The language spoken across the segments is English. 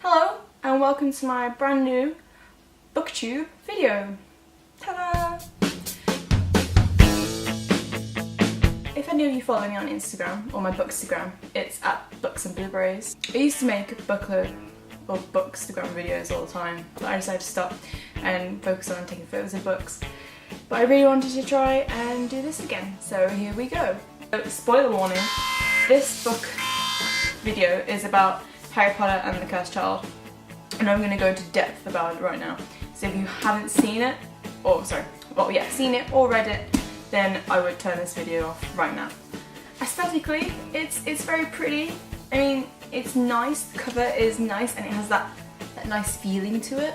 Hello and welcome to my brand new booktube video. Ta-da! If any of you follow me on Instagram or my bookstagram, it's at BooksandBlueberries. I used to make book club or bookstagram videos all the time, but I decided to stop and focus on taking photos of books. But I really wanted to try and do this again, so here we go. So, spoiler warning, this book video is about Harry Potter and the Cursed Child, and I'm going to go into depth about it right now. So if you haven't seen it, seen it or read it, then I would turn this video off right now. Aesthetically, it's very pretty. I mean, it's nice, the cover is nice, and it has that nice feeling to it,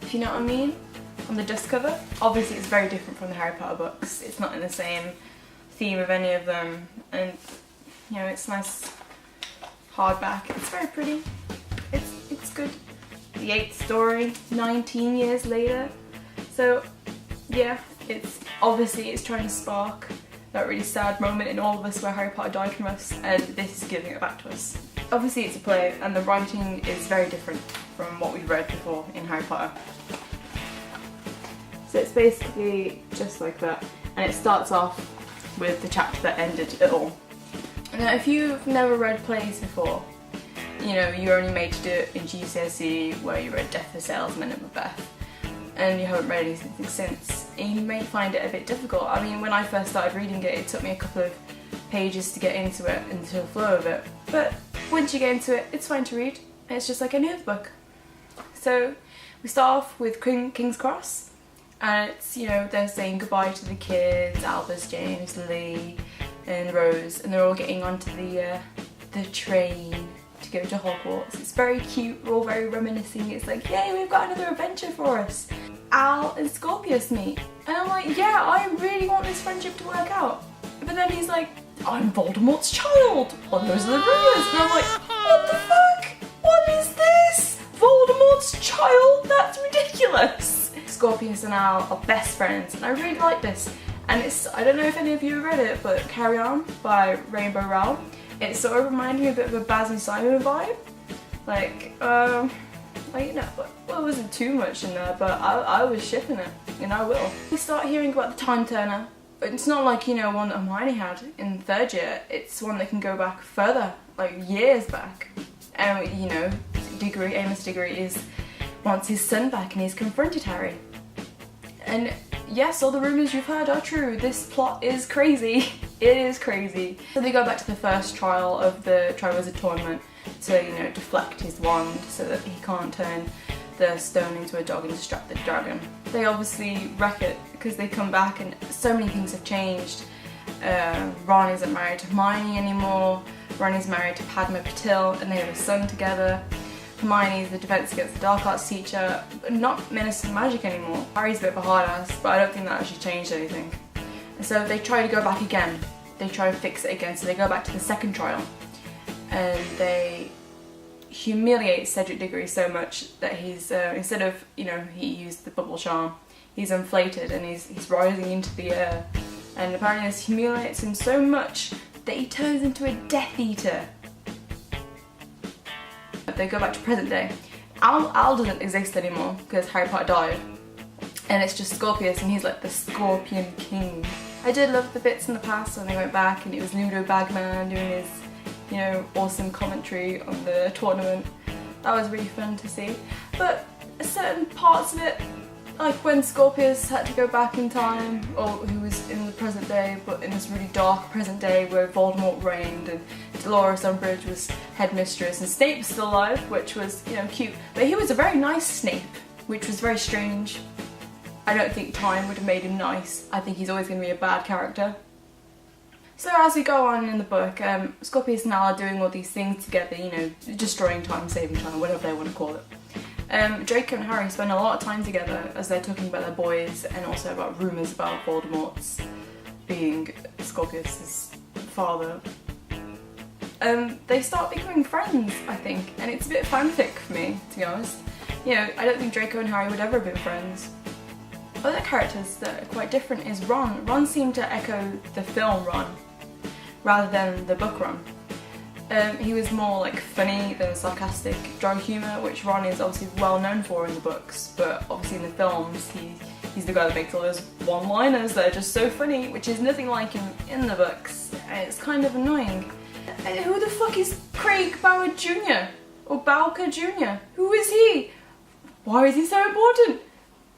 if you know what I mean, on the dust cover. Obviously it's very different from the Harry Potter books, it's not in the same theme of any of them, and you know, it's nice hardback, it's very pretty, it's good. The 8th story, 19 years later, so yeah, it's trying to spark that really sad moment in all of us where Harry Potter died from us, and this is giving it back to us. Obviously it's a play and the writing is very different from what we've read before in Harry Potter. So it's basically just like that, and it starts off with the chapter that ended it all. Now if you've never read plays before, you know, you're only made to do it in GCSE where you read Death of a Salesman and Macbeth, and you haven't read anything since, and you may find it a bit difficult. I mean, when I first started reading it, it took me a couple of pages to get into it, into the flow of it, but once you get into it, it's fine to read, and it's just like any other book. So we start off with King's Cross, and it's, you know, they're saying goodbye to the kids, Albus, James, Lee and Rose, and they're all getting onto the train to go to Hogwarts. It's very cute, we're all very reminiscing. It's like, yay, we've got another adventure for us. Al and Scorpius meet, and I'm like, yeah, I really want this friendship to work out. But then he's like, I'm Voldemort's child, well, those are the rumours. And I'm like, what the fuck? What is this? Voldemort's child? That's ridiculous. Scorpius and Al are best friends, and I really like this. And it's, I don't know if any of you have read it, but Carry On by Rainbow Rowell. It sort of reminded me a bit of a Baz and Simon vibe. Like, you know, well, it wasn't too much in there, but I was shipping it, and I will. We start hearing about the Time Turner. It's not like, you know, one that Hermione had in 3rd year. It's one that can go back further, like years back. And, you know, Amos Diggory wants his son back, and he's confronted Harry. And yes, all the rumours you've heard are true. This plot is crazy. It is crazy. So they go back to the first trial of the Triwizard Tournament to, you know, deflect his wand so that he can't turn the stone into a dog and distract the dragon. They obviously wreck it because they come back and so many things have changed. Ron isn't married to Hermione anymore. Ron is married to Padma Patil and they have a son together. Hermione is the Defense Against the Dark Arts teacher, but not Minister of Magic anymore. Harry's a bit of a hard ass, but I don't think that actually changed anything. And so they try to go back again. They try to fix it again, so they go back to the 2nd trial. And they humiliate Cedric Diggory so much that he's, instead of, you know, he used the bubble charm, he's inflated and he's rising into the air. And apparently this humiliates him so much that he turns into a Death Eater. They go back to present day. Al doesn't exist anymore because Harry Potter died, and it's just Scorpius, and he's like the Scorpion King. I did love the bits in the past when they went back and it was Ludo Bagman doing his, you know, awesome commentary on the tournament. That was really fun to see. But certain parts of it, like when Scorpius had to go back in time, or who was in the present day, but in this really dark present day where Voldemort reigned and Dolores Umbridge was headmistress and Snape was still alive, which was, you know, cute. But he was a very nice Snape, which was very strange. I don't think time would have made him nice. I think he's always going to be a bad character. So as we go on in the book, Scorpius and Al are doing all these things together, you know, destroying time, saving time, whatever they want to call it. Draco and Harry spend a lot of time together as they're talking about their boys and also about rumours about Voldemort's being Scorpius' father. They start becoming friends, I think, and it's a bit fanfic for me, to be honest. You know, I don't think Draco and Harry would ever have been friends. Other characters that are quite different is Ron. Ron seemed to echo the film Ron rather than the book Ron. He was more like funny than sarcastic dry humour, which Ron is obviously well known for in the books, but obviously in the films he's the guy that makes all those one-liners that are just so funny, which is nothing like him in the books, and it's kind of annoying. And who the fuck is Craig Bauer Jr.? Or Bowker Jr.? Who is he? Why is he so important?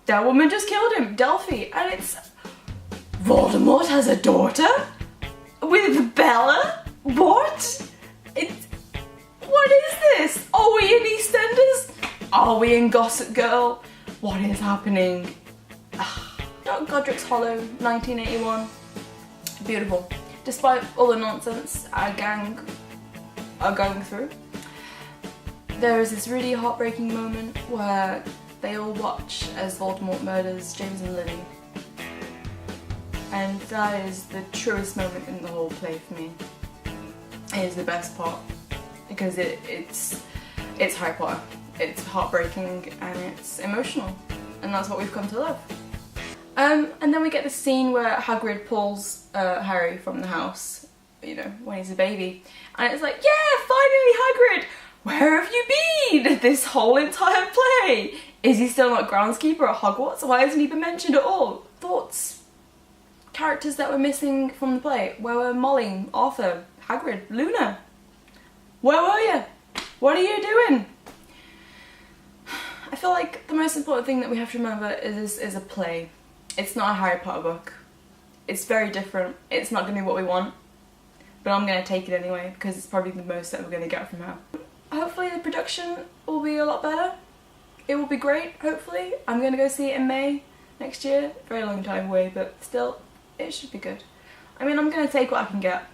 That woman just killed him, Delphi, and it's... Voldemort has a daughter? With Bella? What? What is this? Are we in EastEnders? Are we in Gossip Girl? What is happening? Godric's Hollow, 1981. Beautiful. Despite all the nonsense our gang are going through, there is this really heartbreaking moment where they all watch as Voldemort murders James and Lily. And that is the truest moment in the whole play for me. It is the best part because it's Harry Potter. It's heartbreaking and it's emotional, and that's what we've come to love. And then we get the scene where Hagrid pulls Harry from the house, you know, when he's a baby, and it's like, yeah, finally Hagrid! Where have you been this whole entire play? Is he still not groundskeeper at Hogwarts? Why hasn't he been mentioned at all? Thoughts? Characters that were missing from the play. Where were Molly, Arthur, Hagrid, Luna? Where were you? What are you doing? I feel like the most important thing that we have to remember is this is a play. It's not a Harry Potter book. It's very different. It's not going to be what we want. But I'm going to take it anyway because it's probably the most that we're going to get from her. Hopefully the production will be a lot better. It will be great, hopefully. I'm going to go see it in May next year. Very long time away, but still, it should be good. I mean, I'm going to take what I can get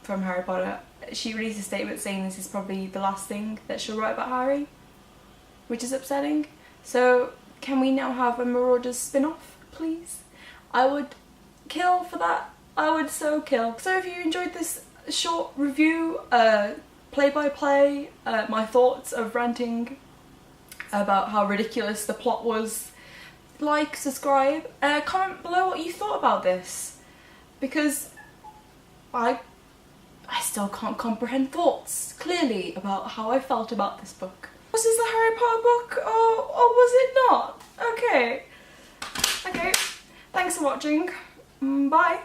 from Harry Potter. She released a statement saying this is probably the last thing that she'll write about Harry, which is upsetting. So, can we now have a Marauders spin-off, please? I would kill for that. I would so kill. So if you enjoyed this short review, play-by-play, my thoughts of ranting about how ridiculous the plot was, like, subscribe, comment below what you thought about this, because I still can't comprehend thoughts clearly about how I felt about this book. Was this the Harry Potter book, or was it not? Okay, thanks for watching, bye.